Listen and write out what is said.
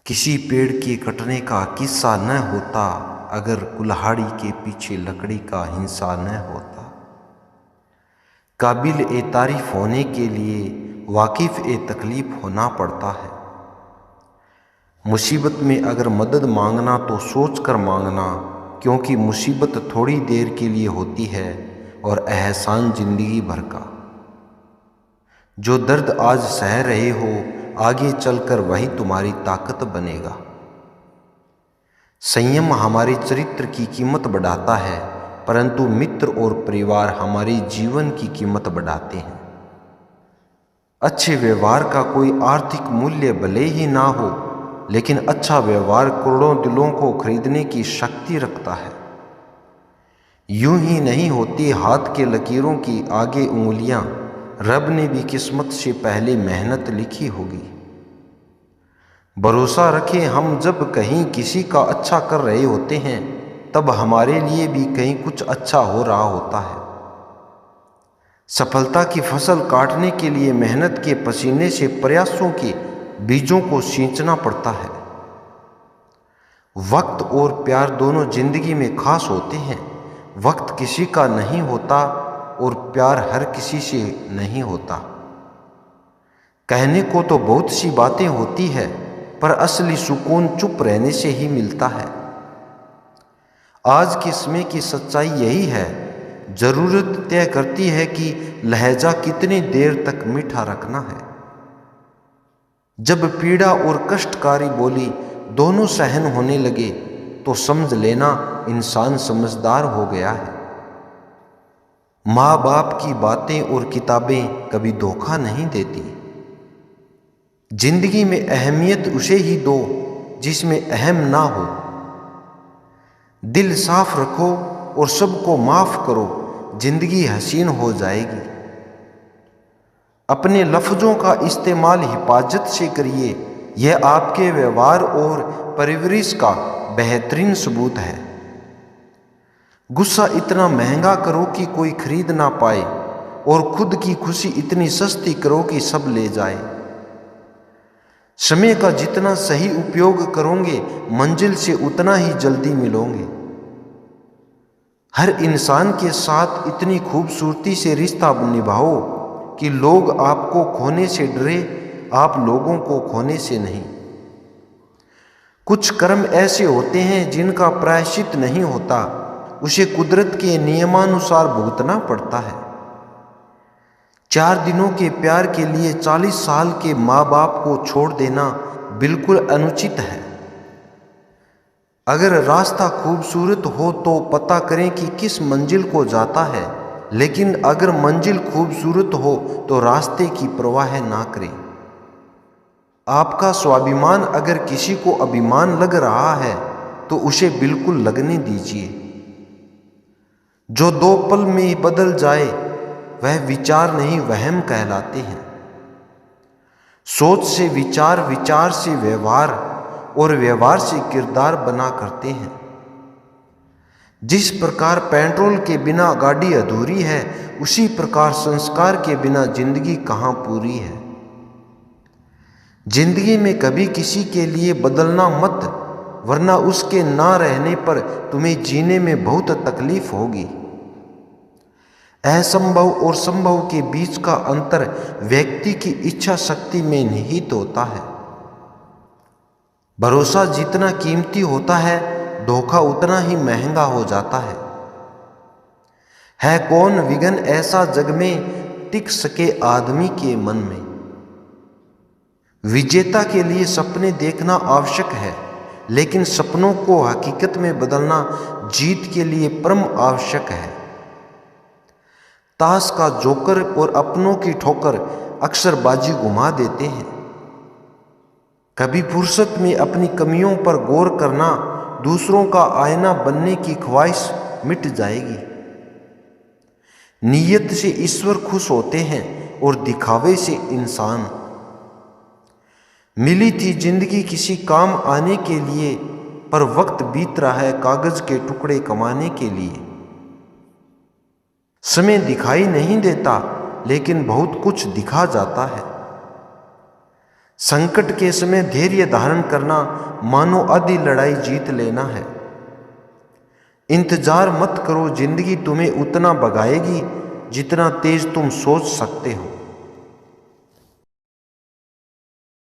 किसी पेड़ के कटने का किस्सा न होता अगर कुल्हाड़ी के पीछे लकड़ी का हिंसा न होता। काबिल ए तारीफ होने के लिए वाकिफ ए तकलीफ होना पड़ता है। मुसीबत में अगर मदद मांगना तो सोच कर मांगना, क्योंकि मुसीबत थोड़ी देर के लिए होती है और एहसान जिंदगी भर का। जो दर्द आज सह रहे हो आगे चलकर वही तुम्हारी ताकत बनेगा। संयम हमारे चरित्र की कीमत बढ़ाता है, परंतु मित्र और परिवार हमारे जीवन की कीमत बढ़ाते हैं। अच्छे व्यवहार का कोई आर्थिक मूल्य भले ही ना हो, लेकिन अच्छा व्यवहार करोड़ों दिलों को खरीदने की शक्ति रखता है। यूं ही नहीं होती हाथ के लकीरों की आगे उंगलियां, रब ने भी किस्मत से पहले मेहनत लिखी होगी। भरोसा रखें, हम जब कहीं किसी का अच्छा कर रहे होते हैं तब हमारे लिए भी कहीं कुछ अच्छा हो रहा होता है। सफलता की फसल काटने के लिए मेहनत के पसीने से प्रयासों के बीजों को सींचना पड़ता है। वक्त और प्यार दोनों जिंदगी में खास होते हैं। वक्त किसी का नहीं होता और प्यार हर किसी से नहीं होता। कहने को तो बहुत सी बातें होती है, पर असली सुकून चुप रहने से ही मिलता है। आज के समय की सच्चाई यही है। जरूरत तय करती है कि लहजा कितनी देर तक मीठा रखना है। जब पीड़ा और कष्टकारी बोली दोनों सहन होने लगे तो समझ लेना इंसान समझदार हो गया है। माँ बाप की बातें और किताबें कभी धोखा नहीं देती। जिंदगी में अहमियत उसे ही दो जिसमें अहम ना हो। दिल साफ रखो और सबको माफ करो, जिंदगी हसीन हो जाएगी। अपने लफ्जों का इस्तेमाल हिफाजत से करिए, यह आपके व्यवहार और परवरिश का बेहतरीन सबूत है। गुस्सा इतना महंगा करो कि कोई खरीद ना पाए, और खुद की खुशी इतनी सस्ती करो कि सब ले जाए। समय का जितना सही उपयोग करोगे मंजिल से उतना ही जल्दी मिलोगे। हर इंसान के साथ इतनी खूबसूरती से रिश्ता निभाओ कि लोग आपको खोने से डरे, आप लोगों को खोने से नहीं। कुछ कर्म ऐसे होते हैं जिनका प्रायश्चित नहीं होता, उसे कुदरत के नियमानुसार भुगतना पड़ता है। 4 दिनों के प्यार के लिए 40 साल के माँ बाप को छोड़ देना बिल्कुल अनुचित है। अगर रास्ता खूबसूरत हो तो पता करें कि किस मंजिल को जाता है, लेकिन अगर मंजिल खूबसूरत हो तो रास्ते की परवाह ना करें। आपका स्वाभिमान अगर किसी को अभिमान लग रहा है तो उसे बिल्कुल लगने दीजिए। जो 2 पल में बदल जाए वह विचार नहीं वहम कहलाते हैं। सोच से विचार, विचार से व्यवहार और व्यवहार से किरदार बना करते हैं। जिस प्रकार पेट्रोल के बिना गाड़ी अधूरी है, उसी प्रकार संस्कार के बिना जिंदगी कहाँ पूरी है। जिंदगी में कभी किसी के लिए बदलना मत, वरना उसके ना रहने पर तुम्हें जीने में बहुत तकलीफ होगी। असंभव और संभव के बीच का अंतर व्यक्ति की इच्छा शक्ति में निहित होता है। भरोसा जितना कीमती होता है, धोखा उतना ही महंगा हो जाता है कौन विघन ऐसा जग में टिक सके आदमी के मन में। विजेता के लिए सपने देखना आवश्यक है, लेकिन सपनों को हकीकत में बदलना जीत के लिए परम आवश्यक है। ताश का जोकर और अपनों की ठोकर अक्सर बाजी घुमा देते हैं। कभी फुर्सत में अपनी कमियों पर गौर करना, दूसरों का आईना बनने की ख्वाहिश मिट जाएगी। नीयत से ईश्वर खुश होते हैं और दिखावे से इंसान। मिली थी जिंदगी किसी काम आने के लिए, पर वक्त बीत रहा है कागज के टुकड़े कमाने के लिए। समय दिखाई नहीं देता, लेकिन बहुत कुछ दिखा जाता है। संकट के समय धैर्य धारण करना मानो आधी लड़ाई जीत लेना है। इंतजार मत करो, जिंदगी तुम्हें उतना भगाएगी जितना तेज तुम सोच सकते हो।